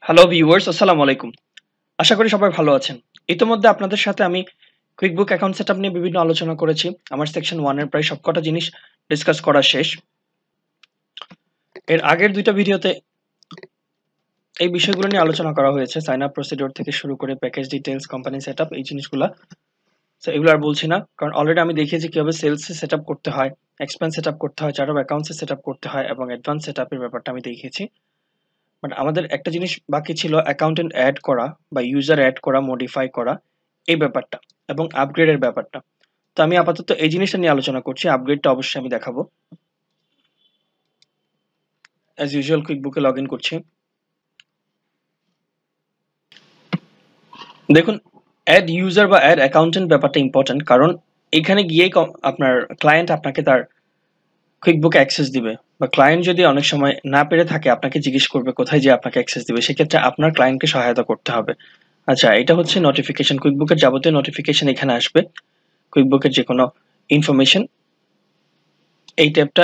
Hello viewers, আসসালামু আলাইকুম। আশা করি সবাই ভালো আছেন। ইতোমধ্যে আপনাদের সাথে আমি কুইকবুক অ্যাকাউন্ট সেটআপ নিয়ে বিভিন্ন আলোচনা করেছি। আমার সেকশন 1 এর প্রায় সবকটা জিনিস ডিসকাস করা শেষ। এর আগের ২ টা ভিডিওতে এই বিষয়গুলো নিয়ে আলোচনা করা হয়েছে। সাইন আপ প্রসিডিউর থেকে শুরু করে প্যাকেজ ডিটেইলস, কোম্পানি সেটআপ এই জিনিসগুলা। সো এগুলো আর বলছি না। কারণ অলরেডি আমি দেখিয়েছি কিভাবে সেলস এ সেটআপ করতে হয়, এক্সপেন্স সেটআপ করতে হয়, chart of accounts A setup করতে হয় এবং অ্যাডভান্স সেটআপের ব্যাপারটা আমি দেখিয়েছি। বাট আমাদের একটা জিনিস বাকি ছিল অ্যাকাউন্টেন্ট এড করা বা ইউজার এড করা, মডিফাই করা এই ব্যাপারটা এবং আপগ্রেডের ব্যাপারটা। তো আমি আপাতত এই জিনিসটা নিয়ে আলোচনা করছি। আপগ্রেডটা অবশ্যই আমি দেখাবো। অ্যাজ ইউজুয়াল কুইকবুকে লগ ইন করছি। দেখুন, অ্যাড ইউজার বা অ্যাড অ্যাকাউন্টেন্ট ব্যাপারটা ইম্পর্টেন্ট, কারণ এখানে গিয়েই আপনার ক্লায়েন্ট আপনাকে তার কুইকবুকে অ্যাক্সেস দিবে, বা ক্লায়েন্ট যদি অনেক সময় না পেরে থাকে আপনাকে জিজ্ঞেস করবে কোথায় যে আপনাকে অ্যাক্সেস দিবে। সেক্ষেত্রে আপনার ক্লায়েন্টকে সহায়তা করতে হবে। আচ্ছা, এটা হচ্ছে নোটিফিকেশন। কুইকবুকের যাবতীয় নোটিফিকেশন এখানে আসবে। কুইকবুকের যে কোনো ইনফরমেশন, এই ট্যাবটা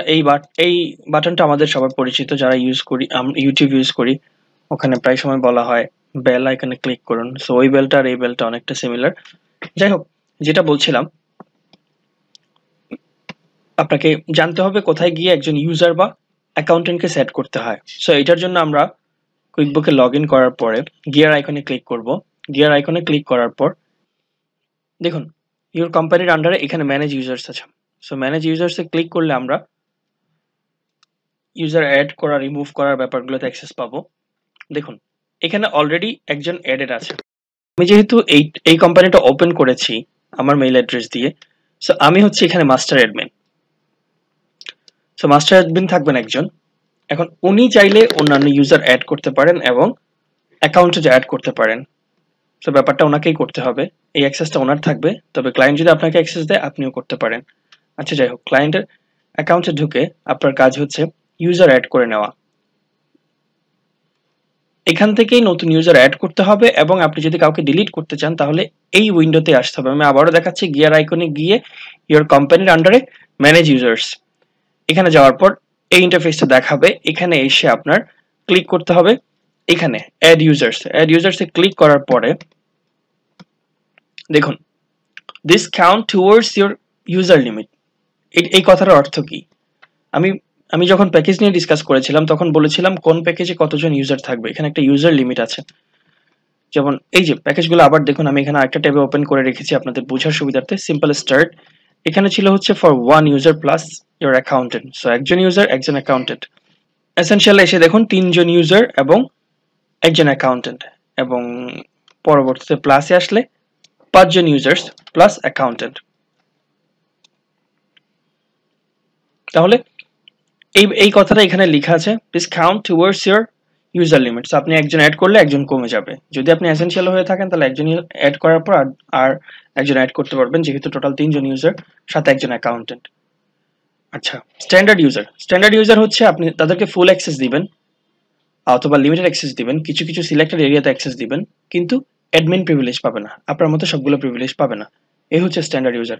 এই বাটনটা আমাদের সবার পরিচিত যারা ইউজ করি, ইউটিউব ইউজ করি। ওখানে প্রায় সময় বলা হয় বেল আইকনে ক্লিক করুন। সো ওই বেলটা আর এই বেলটা অনেকটা সিমিলার। যাই হোক, যেটা বলছিলাম, আপনাকে জানতে হবে কোথায় গিয়ে একজন ইউজার বা অ্যাকাউন্টেন্টকে সেট করতে হয়। সো এটার জন্য আমরা কুইকবুকে লগ ইন করার পরে গিয়ার আইকনে ক্লিক করব। গিয়ার আইকনে ক্লিক করার পর দেখুন, ইউর কোম্পানির আন্ডারে এখানে ম্যানেজ ইউজার্স আছে। সো ম্যানেজ ইউজার্সে ক্লিক করলে আমরা ইউজার অ্যাড করা, রিমুভ করার ব্যাপারগুলোতে অ্যাক্সেস পাবো। দেখুন, এখানে অলরেডি একজন অ্যাডেড আছে। আমি যেহেতু এই কোম্পানিটা ওপেন করেছি আমার মেইল অ্যাড্রেস দিয়ে, সো আমি হচ্ছে এখানে master admin. So master admin থাকবেন একজন। এখন উনি চাইলে অন্যান্য ইউজার অ্যাড করতে পারেন এবং অ্যাকাউন্টে অ্যাড করতে পারেন। সো ব্যাপারটা ওনাকেই করতে হবে, এই অ্যাক্সেসটা ওনার থাকবে। তবে ক্লায়েন্ট যদি আপনাকে অ্যাক্সেস দেয় আপনিও করতে পারেন। আচ্ছা, যাই হোক, ক্লায়েন্টের অ্যাকাউন্টে ঢুকে আপনার কাজ হচ্ছে ইউজার অ্যাড করে নেওয়া। এখান থেকেই নতুন ইউজার অ্যাড করতে হবে এবং আপনি যদি কাউকে ডিলিট করতে চান তাহলে এই উইন্ডোতে আসতে হবে। আমি আবারও দেখাচ্ছি, গিয়ার আইকনে গিয়ে ইওর কোম্পানির আন্ডারে ম্যানেজ ইউজার্স, এখানে যাওয়ার পর এই ইন্টারফেসটা দেখাবে। এখানে এসে আপনার ক্লিক করতে হবে এখানে অ্যাড ইউজার্স। অ্যাড ইউজার্সে ক্লিক করার পরে দেখুন, this count towards your user limit. এই কথাটার অর্থ কি? আমি আমি যখন প্যাকেজ নিয়ে ডিসকাস করেছিলাম তখন বলেছিলাম কোন প্যাকেজে কতজন ইউজার থাকবে। এখানে একটা ইউজার লিমিট আছে। যেমন এই যে প্যাকেজগুলো, আবার দেখুন আমি এখানে আরেকটা ট্যাবে ওপেন করে রেখেছি আপনাদের বোঝার সুবিধার্থে। সিম্পল স্টার্ট, এখানে ছিল হচ্ছে for one user plus your accountant. So একজন ইউজার, একজন অ্যাকাউন্টেন্ট। এসেনশিয়াল এসে দেখুন তিনজন ইউজার এবং একজন অ্যাকাউন্টেন্ট, এবং পরবর্তীতে প্লাসে আসলে পাঁচজন ইউজার্স প্লাস অ্যাকাউন্টেন্ট। তাহলে এই কথাটা এখানে লেখা আছে, please count towards your user limit. আপনি একজন অ্যাড করলে একজন কমে যাবে। যদি আপনি এসেনশিয়াল হয়ে থাকেন তাহলে একজন অ্যাড করার পর আর একজন অ্যাড করতে পারবেন, যেহেতু টোটাল তিনজন ইউজার সাথে একজন অ্যাকাউন্টেন্ট। আচ্ছা, স্ট্যান্ডার্ড ইউজার। স্ট্যান্ডার্ড ইউজার হচ্ছে আপনি তাদেরকে ফুল অ্যাক্সেস দিবেন অথবা লিমিটেড অ্যাক্সেস দিবেন, কিছু কিছু সিলেক্টেড এরিয়াতে অ্যাক্সেস দিবেন, কিন্তু অ্যাডমিন প্রিভিলেজ পাবে না, আপনার মতো সবগুলো প্রিভিলেজ পাবে না। এই হচ্ছে স্ট্যান্ডার্ড ইউজার।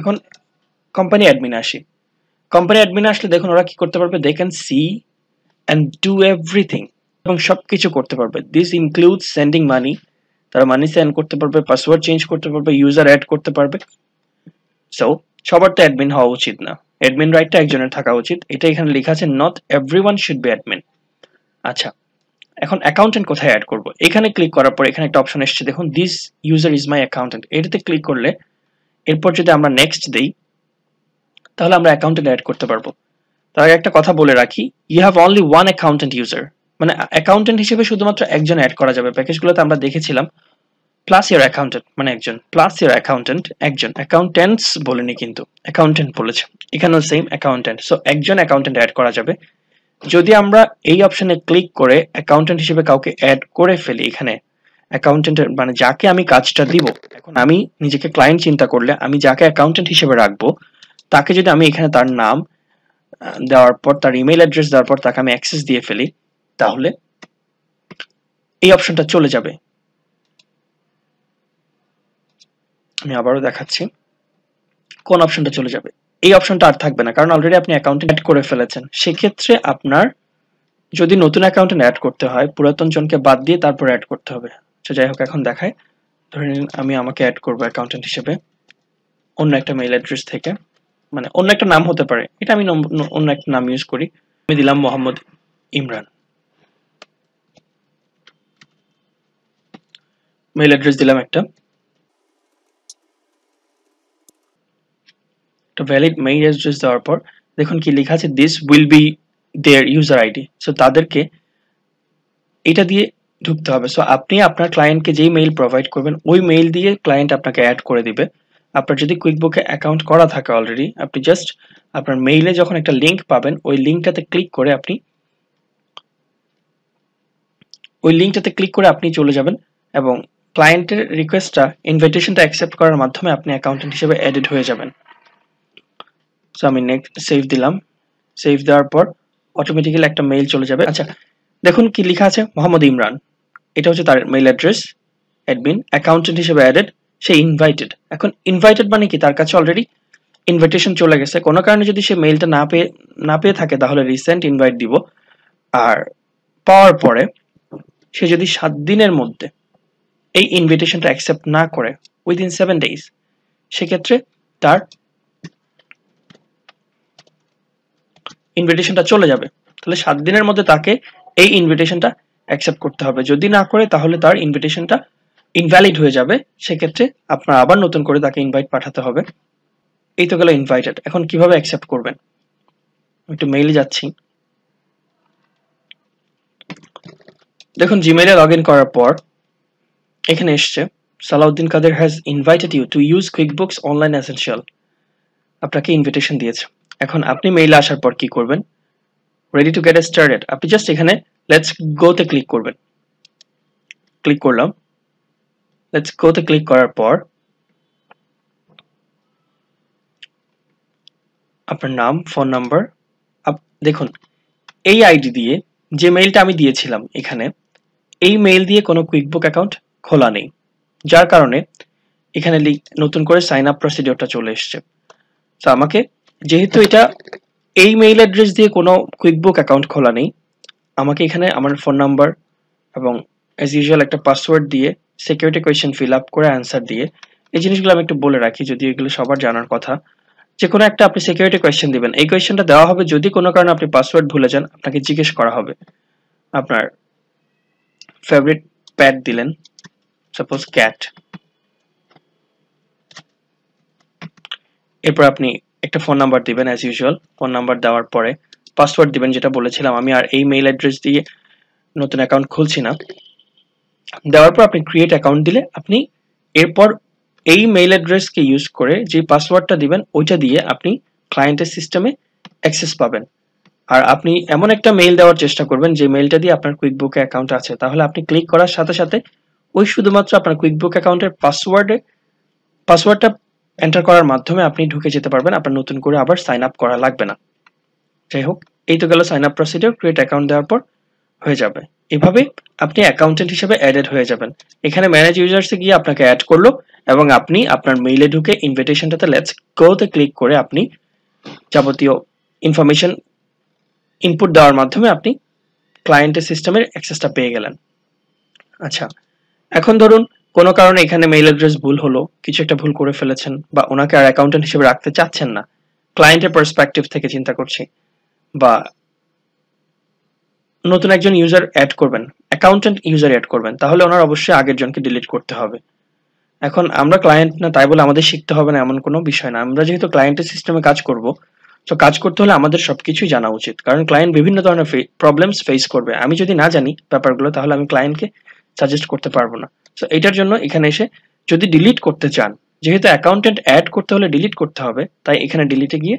এখন কোম্পানি অ্যাডমিন আসি। কোম্পানি অ্যাডমিন আসলে দেখুন ওরা কি করতে পারবে, they can see and do everything, এবং সবকিছু করতে পারবে। দিস ইনক্লুডস সেন্ডিং মানি, তারা মানি সেন্ড করতে পারবে, পাসওয়ার্ড চেঞ্জ করতে পারবে, ইউজার অ্যাড করতে পারবে। সো সবার তো অ্যাডমিন হওয়া উচিত না, অ্যাডমিন রাইটটা একজনের থাকা উচিত। এটা এখানে লেখা আছে, not everyone should be admin. আচ্ছা, এখন অ্যাকাউন্টেন্ট কোথায় অ্যাড করব? এখানে ক্লিক করার পর এখানে একটা অপশন এসেছে দেখুন, this user is my accountant. এটাতে ক্লিক করলে এরপর যদি আমরা নেক্সট দেই তাহলে আমরা অ্যাকাউন্টেন্ট অ্যাড করতে পারবো। তার আগে একটা কথা বলে রাখি, you have only one accountant user, মানে অ্যাকাউন্টেন্ট হিসেবে শুধুমাত্র একজন অ্যাড করা যাবে। প্যাকেজগুলোতে আমরা দেখেছিলাম প্লাস ইয়ার অ্যাকাউন্টেন্ট, মানে একজন প্লাস ইয়ার অ্যাকাউন্টেন্ট, একজন অ্যাকাউন্টেন্টস বলেনি, কিন্তু অ্যাকাউন্টেন্ট বলেছে। এখানেও সেম অ্যাকাউন্টেন্ট। সো একজন অ্যাকাউন্টেন্ট অ্যাড করা যাবে। যদি আমরা এই অপশনে ক্লিক করে অ্যাকাউন্টেন্ট হিসেবে কাউকে অ্যাড করে ফেলি, এখানে অ্যাকাউন্টেন্টের মানে যাকে আমি কাজটা দিব, এখন আমি নিজেকে ক্লায়েন্ট চিন্তা করলে আমি যাকে অ্যাকাউন্টেন্ট হিসেবে রাখবো তাকে যদি আমি এখানে তার নাম দেওয়ার পর তার ইমেল অ্যাড্রেস দেওয়ার পর তাকে আমি অ্যাক্সেস দিয়ে ফেলি, তাহলে এই অপশনটা চলে যাবে। আমি আবারও দেখাচ্ছি কোন অপশনটা চলে যাবে। এই অপশনটা আর থাকবে না, কারণ অলরেডি আপনি অ্যাকাউন্টে অ্যাড করে ফেলেছেন। সেক্ষেত্রে আপনার যদি নতুন অ্যাকাউন্টেন্ট অ্যাড করতে হয় পুরাতন জনকে বাদ দিয়ে তারপর অ্যাড করতে হবে। তো যাই হোক এখন দেখায়, ধরে নিন আমি আমাকে অ্যাড করব অ্যাকাউন্টেন্ট হিসেবে অন্য একটা মেইল অ্যাড্রেস থেকে, মানে অন্য একটা নাম হতে পারে, এটা আমি অন্য একটা নাম ইউজ করি। আমি দিলাম মোহাম্মদ ইমরান, মেইল অ্যাড্রেস দিলাম একটা ভ্যালিড মেইল অ্যাড্রেস দেওয়ার পর দেখুন কি লেখা আছে, this will be their user ID. So তাদেরকে এটা দিয়ে ঢুকতে হবে। সো আপনি আপনার ক্লায়েন্টকে যেই মেইল প্রোভাইড করবেন ওই মেইল দিয়ে ক্লায়েন্ট আপনাকে অ্যাড করে দিবে। আপনার যদি কুইকবুকে অ্যাকাউন্ট করা থাকে অলরেডি, আপনি জাস্ট আপনার মেইলে যখন একটা লিংক পাবেন ওই লিংকটাতে ক্লিক করে আপনি চলে যাবেন এবং ক্লায়েন্টের রিকোয়েস্টটা ইনভিটেশনটা অ্যাকসেপ্ট করার মাধ্যমে আপনি অ্যাকাউন্টেন্ট হিসেবে অ্যাডেড হয়ে যাবেন। সো আমি নেক্সট সেভ দিলাম। সেভ দেওয়ার পর অটোমেটিক্যালি একটা মেইল চলে যাবে। আচ্ছা দেখুন কি লেখা আছে, মোহাম্মদ ইমরান, এটা হচ্ছে তার মেইল অ্যাড্রেস, অ্যাডমিন, অ্যাকাউন্টেন্ট হিসেবে অ্যাডেড, সে ইনভাইটেড। এখন ইনভাইটেড মানে কি, তার কাছে অলরেডি ইনভিটেশন চলে গেছে। কোনো কারণে যদি সে মেইলটা না পেয়ে থাকে তাহলে রিসেন্ট ইনভাইট দিব। আর পাওয়ার পরে সে যদি 7 দিনের মধ্যে এই ইনভিটেশনটা অ্যাকসেপ্ট না করে উইদিন 7 days, সেক্ষেত্রে তার ইনভিটেশনটা চলে যাবে। তাহলে 7 দিনের মধ্যে তাকে এই ইনভিটেশনটা অ্যাকসেপ্ট করতে হবে। যদি না করে তাহলে তার ইনভিটেশনটা ইনভ্যালিড হয়ে যাবে। সেক্ষেত্রে আপনার আবার নতুন করে তাকে ইনভাইট পাঠাতে হবে। এই তো গেল ইনভাইটেড। এখন কিভাবে অ্যাকসেপ্ট করবেন, একটু মেইলে যাচ্ছি। দেখুন জিমেইলে লগ ইন করার পর এখানে এসছে Salauddin Kader has invited you to use QuickBooks online essential, আপনাকে ইনভিটেশন দিয়েছে। এখন আপনি মেইলে আসার পর কি করবেন, রেডি টু গেট স্টার্টেড, আপনি জাস্ট এখানে লেটস গো তে ক্লিক করবেন। ক্লিক করলাম। লেটস গো তে ক্লিক করার পর আপনার নাম, ফোন নাম্বার, দেখুন এই আইডি দিয়ে যে মেইলটা আমি দিয়েছিলাম এখানে, এই মেইল দিয়ে কোনো কুইকবুক অ্যাকাউন্ট খোলা নেই, যার কারণে এখানে নতুন করে সাইন আপ প্রসিডিওরটা চলে এসছে। তো আমাকে, যেহেতু এটা এই মেইল অ্যাড্রেস দিয়ে কোনো কুইকবুক অ্যাকাউন্ট খোলা নেই, আমাকে এখানে আমার ফোন নাম্বার এবং অ্যাজ ইউজুয়াল একটা পাসওয়ার্ড দিয়ে সিকিউরিটি কোয়েশ্চেন ফিল আপ করে অ্যান্সার দিয়ে, এই জিনিসগুলো আমি একটু বলে রাখি যদি এগুলো সবার জানার কথা। যে কোনো একটা আপনি সিকিউরিটি কোয়েশ্চেন দিবেন, এই কোয়েশ্চেনটা দেওয়া হবে যদি কোনো কারণে আপনি পাসওয়ার্ড ভুলে যান, আপনাকে জিজ্ঞেস করা হবে। আপনার ফেভারিট প্যাট দিলেন, সাপোজ ক্যাট, এরপর আপনি একটা ফোন নাম্বার দিবেন অ্যাজ ইউজুয়াল। ফোন নাম্বার দেওয়ার পরে পাসওয়ার্ড দিবেন, যেটা বলেছিলাম আমি আর এই মেইল অ্যাড্রেস দিয়ে নতুন অ্যাকাউন্ট খুলছি না। দেওয়ার পর আপনি ক্রিয়েট অ্যাকাউন্ট দিলে আপনি এরপর এই মেইল অ্যাড্রেসকে ইউজ করে যে পাসওয়ার্ডটা দিবেন ওইটা দিয়ে আপনি ক্লায়েন্টের সিস্টেমে অ্যাক্সেস পাবেন। আর আপনি এমন একটা মেইল দেওয়ার চেষ্টা করবেন যে মেইলটা দিয়ে আপনার কুইকবুকে অ্যাকাউন্ট আছে, তাহলে আপনি ক্লিক করার সাথে সাথে ওই শুধুমাত্র আপনার কুইকবুক অ্যাকাউন্টের পাসওয়ার্ডটা এন্টার করার মাধ্যমে আপনি ঢুকে যেতে পারবেন, আপনার নতুন করে আবার সাইন আপ করা লাগবে না। যাই হোক, এই তো গেল sign up procedure. Create account দেওয়ার পর হয়ে যাবে। এভাবে আপনি অ্যাকাউন্টেন্ট হিসেবে অ্যাডেড হয়ে যাবেন। এখানে ম্যানেজ ইউজার্সে গিয়ে আপনাকে অ্যাড করলো এবং আপনি আপনার মেইলে ঢুকে ইনভিটেশনটাতে লেটস গো তে ক্লিক করে আপনি যাবতীয় ইনফরমেশন ইনপুট দেওয়ার মাধ্যমে আপনি ক্লায়েন্টের সিস্টেমের অ্যাক্সেসটা পেয়ে গেলেন। আচ্ছা, এখন ধরুন কোনো কারণে এখানে মেইল অ্যাড্রেস ভুল হলো, কিছু একটা ভুল করে ফেলেছেন বা ওনাকে আর অ্যাকাউন্টেন্ট হিসেবে রাখতে চাচ্ছেন না, ক্লায়েন্টের পার্সপেক্টিভ থেকে চিন্তা করছি, বা নতুন একজন ইউজার অ্যাড করবেন, অ্যাকাউন্টেন্ট ইউজার অ্যাড করবেন, তাহলে ওনার অবশ্যই আগের জনকে ডিলিট করতে হবে। এখন আমরা ক্লায়েন্ট না তাই বলে আমাদের শিখতে হবে না এমন কোনো বিষয় না। আমরা যেহেতু ক্লায়েন্টের সিস্টেমে কাজ করব, তো কাজ করতে হলে আমাদের সবকিছুই জানা উচিত, কারণ ক্লায়েন্ট বিভিন্ন ধরনের প্রবলেমস ফেস করবে। আমি যদি না জানি ব্যাপারগুলো তাহলে আমি ক্লায়েন্টকে সাজেস্ট করতে পারবো না। তো এটার জন্য এখানে এসে যদি ডিলিট করতে চান, যেহেতু অ্যাকাউন্টেন্ট অ্যাড করতে হলে ডিলিট করতে হবে, তাই এখানে ডিলিটে গিয়ে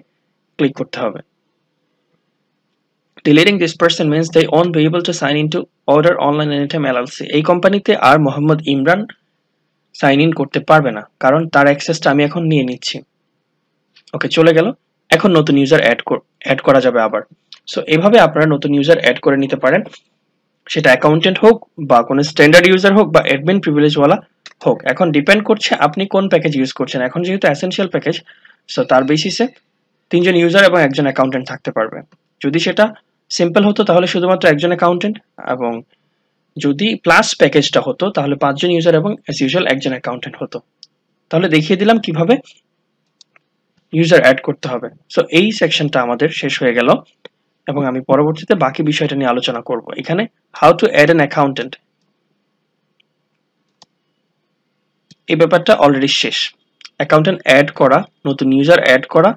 ক্লিক করতে হবে। Deleting this person means they won't be able to sign into Order Online Anytime LLC, এই কোম্পানিতে আর মোহাম্মদ ইমরান সাইন ইন করতে পারবে না, কারণ তার অ্যাক্সেসটা আমি এখন নিয়ে নিচ্ছি। ওকে, চলে গেল। এখন নতুন ইউজার অ্যাড করা যাবে আবার। সো এভাবে আপনারা নতুন ইউজার অ্যাড করে নিতে পারেন, সেটা অ্যাকাউন্টেন্ট হোক বা কোনো স্ট্যান্ডার্ড ইউজার হোক বা অ্যাডমিন প্রিভিলেজওয়ালা হোক। এখন ডিপেন্ড করছে আপনি কোন প্যাকেজ ইউজ করছেন। এখন যেহেতু এসেনশিয়াল প্যাকেজ, সো তার বেসিসে 3 জন ইউজার এবং একজন অ্যাকাউন্টেন্ট থাকতে পারবে। যদি সেটা সিম্পল হতো তাহলে শুধুমাত্র একজন অ্যাকাউন্টেন্ট, এবং যদি প্লাস প্যাকেজটা হতো তাহলে 5 জন ইউজার এবং অ্যাজ ইউজুয়াল একজন অ্যাকাউন্টেন্ট হতো। তাহলে দেখিয়ে দিলাম কিভাবে ইউজার অ্যাড করতে হবে। সো এই সেকশনটা আমাদের শেষ হয়ে গেল, এবং আমি পরবর্তীতে বাকি বিষয়টা নিয়ে আলোচনা করব। এখানে how to add an accountant, এই ব্যাপারটা অলরেডি শেষ। অ্যাকাউন্টেন্ট অ্যাড করা, নতুন ইউজার অ্যাড করা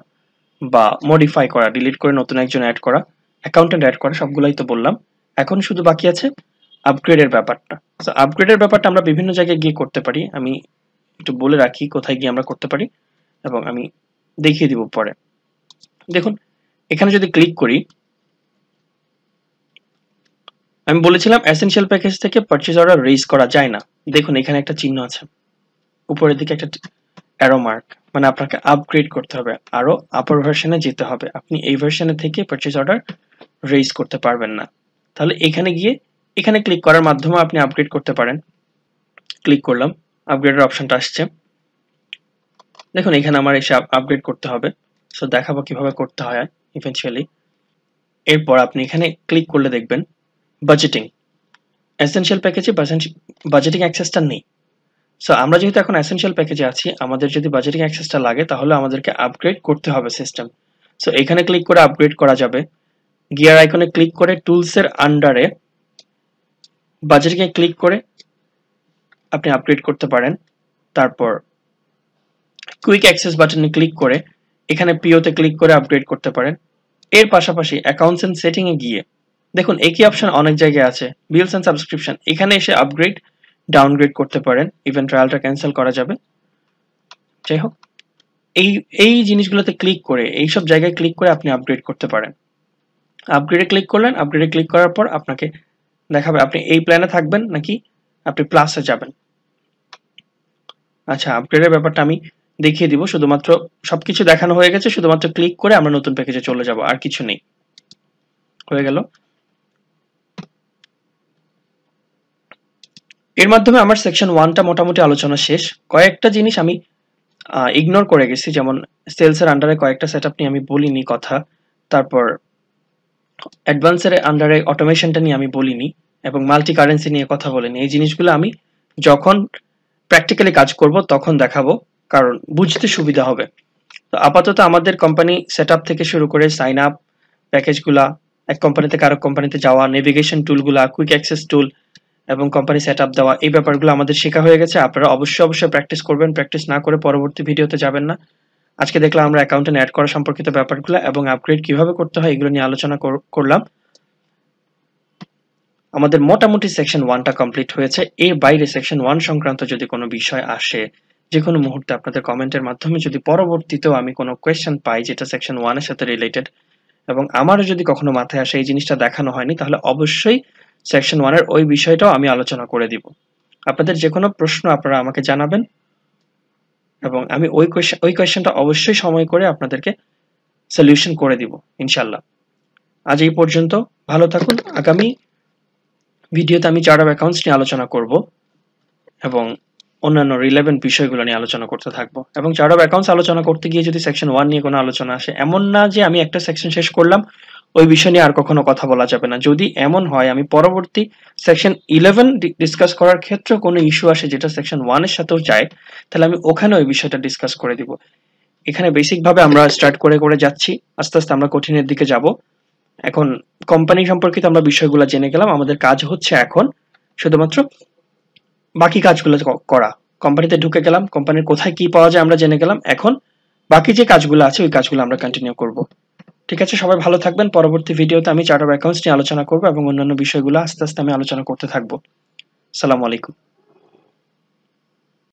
বা মডিফাই করা, ডিলিট করে নতুন একজন অ্যাড করা, অ্যাকাউন্টেন্ট অ্যাড করা, সবগুলাই তো বললাম। এখন শুধু বাকি আছে আপগ্রেডের ব্যাপারটা। সো আপগ্রেডের ব্যাপারটা আমরা বিভিন্ন জায়গায় গিয়ে করতে পারি। আমি একটু বলে রাখি কোথায় গিয়ে আমরা করতে পারি, এবং আমি দেখিয়ে দিব পরে। দেখুন এখানে যদি ক্লিক করি, আমি বলেছিলাম এসেনশিয়াল প্যাকেজ থেকে পারচেজ অর্ডার রেজ করা যায় না। দেখুন এখানে একটা চিহ্ন আছে, উপরের দিকে একটা অ্যারো মার্ক, মানে আপনাকে আপগ্রেড করতে হবে, আরো আপার ভার্সনে যেতে হবে। আপনি এই ভার্সনে থেকে পারচেজ অর্ডার রেজ করতে পারবেন না। তাহলে এখানে গিয়ে এখানে ক্লিক করার মাধ্যমে আপনি আপগ্রেড করতে পারেন। ক্লিক করলাম, আপগ্রেডের অপশনটা আসছে। দেখুন এখানে আমার এসে আপগ্রেড করতে হবে। সো দেখাবো কিভাবে করতে হয় ইভেন্চুয়ালি। এরপর আপনি এখানে ক্লিক করলে দেখবেন বাজেটিং। এসেনশিয়াল প্যাকেজে বাজেটিং অ্যাক্সেসটা নেই। সো আমরা যেহেতু এখন এসেনশিয়াল প্যাকেজে আছি, আমাদের যদি বাজেটিং অ্যাক্সেসটা লাগে তাহলে আমাদেরকে আপগ্রেড করতে হবে সিস্টেম। সো এখানে ক্লিক করে আপগ্রেড করা যাবে। গিয়ার আইকনে ক্লিক করে টুলসের আন্ডারে বাজেটিং এ ক্লিক করে আপনি আপগ্রেড করতে পারেন। তারপর কুইক অ্যাক্সেস বাটনে ক্লিক করে এখানে পিওতে ক্লিক করে আপগ্রেড করতে পারেন। এর পাশাপাশি অ্যাকাউন্টস এন্ড সেটিং এ গিয়ে দেখুন একই অপশন অনেক জায়গায় আছে, বিলস এন্ড সাবস্ক্রিপশন, এখানে এসে আপগ্রেড ডাউনগ্রেড করতে পারেন। ইভেন ট্রায়ালটা ক্যান্সেল করা যাবে। যাই হোক, এই এই জিনিসগুলোতে ক্লিক করে, এইসব জায়গায় ক্লিক করে আপনি আপগ্রেড করতে পারেন। আপগ্রেডে ক্লিক করলেন, আপগ্রেডে ক্লিক করার পর আপনাকে দেখাবে আপনি এই প্ল্যানে থাকবেন নাকি আপনি প্লাসে যাবেন। আচ্ছা, আপগ্রেডের ব্যাপারটা আমি দেখিয়ে দিব। শুধুমাত্র সবকিছু দেখানো হয়ে গেছে, শুধুমাত্র ক্লিক করে আমরা নতুন প্যাকেজে চলে যাব, আর কিছু নেই। হয়ে গেল। এর মাধ্যমে আমার সেকশন 1টা মোটামুটি আলোচনা শেষ। কয়েকটা জিনিস আমি ইগনোর করে গেছি, যেমন সেলস এর আন্ডারে কয়েকটা সেটআপ নিয়ে আমি বলিনি কথা, তারপর অ্যাডভান্সের আন্ডারে অটোমেশনটা নিয়ে আমি বলিনি, এবং মাল্টি কারেন্সি নিয়ে কথা বলিনি। এই জিনিসগুলো আমি যখন প্র্যাকটিক্যালি কাজ করব তখন দেখাবো, কারণ বুঝতে সুবিধা হবে। তো আপাতত আমাদের কোম্পানি সেটআপ থেকে শুরু করে সাইন আপ, প্যাকেজগুলা, এক কোম্পানি থেকে আরেক কোম্পানিতে যাওয়া, নেভিগেশন টুলগুলা, কুইক অ্যাক্সেস টুল এবং কোম্পানি সেটআপ দেওয়া, এই ব্যাপারগুলো আমাদের শেখা হয়ে গেছে। আপনারা অবশ্যই প্র্যাকটিস করবেন। প্র্যাকটিস না করে পরবর্তী ভিডিওতে যাবেন না। আজকে দেখলাম আমরা অ্যাকাউন্টেন্ট অ্যাড করা সম্পর্কিত ব্যাপারগুলো এবং আপগ্রেড কিভাবে করতে হয় এগুলো নিয়ে আলোচনা করলাম। আমাদের মোটামুটি সেকশন 1টা কমপ্লিট হয়েছে। এর বাইরে সেকশন 1 সংক্রান্ত যদি কোনো বিষয় আসে, যে কোনো মুহূর্তে আপনাদের কমেন্টের মাধ্যমে যদি পরবর্তীতেও আমি কোনো কোয়েশ্চেন পাই যেটা সেকশন 1 এর সাথে রিলেটেড, এবং আমারও যদি কখনো মাথায় আসে এই জিনিসটা দেখানো হয়নি, তাহলে অবশ্যই সেকশন 1 এর ওই বিষয়টাও আমি আলোচনা করে দিব। আপনাদের যে কোনো প্রশ্ন আপনারা আমাকে জানাবেন, এবং আমি ওই কোয়েশ্চেনটা অবশ্যই সময় করে আপনাদেরকে সলিউশন করে দিব ইনশাআল্লাহ। আজ এই পর্যন্ত, ভালো থাকুন। আগামী ভিডিওতে আমি চার্ট অফ অ্যাকাউন্টস নিয়ে আলোচনা করব এবং অন্যান্য রিলেভেন্ট বিষয়গুলো নিয়ে আলোচনা করতে থাকবো। এবং চার্ট অফ অ্যাকাউন্টস আলোচনা করতে গিয়ে যদি সেকশন 1 নিয়ে কোনো আলোচনা আসে, এমন না যে আমি একটা সেকশন শেষ করলাম ওই বিষয় নিয়ে আর কখনো কথা বলা যাবে না। যদি এমন হয় আমি পরবর্তী সেকশন 11 ডিসকাস করার ক্ষেত্রে কোনো ইস্যু আসে যেটা সেকশন 1 এর সাথেও যায়, তাহলে আমি ওখানে ওই বিষয়টা ডিসকাস করে দিব। এখানে বেসিক ভাবে আমরা স্টার্ট করে করে যাচ্ছি, আস্তে আস্তে আমরা কঠিনের দিকে যাব। এখন কোম্পানি সম্পর্কিত আমরা বিষয়গুলো জেনে গেলাম, আমাদের কাজ হচ্ছে এখন শুধুমাত্র বাকি কাজগুলো করা। কোম্পানিতে ঢুকে গেলাম, কোম্পানির কোথায় কি পাওয়া যায় আমরা জেনে গেলাম। এখন বাকি যে কাজগুলো আছে ওই কাজগুলো আমরা কন্টিনিউ করব। ঠিক আছে, সবাই ভালো থাকবেন। পরবর্তী ভিডিওতে আমি চার্ট অফ অ্যাকাউন্টস নিয়ে আলোচনা করব এবং অন্যান্য বিষয়গুলো আস্তে আস্তে আমি আলোচনা করতে থাকবো। আসসালামু আলাইকুম।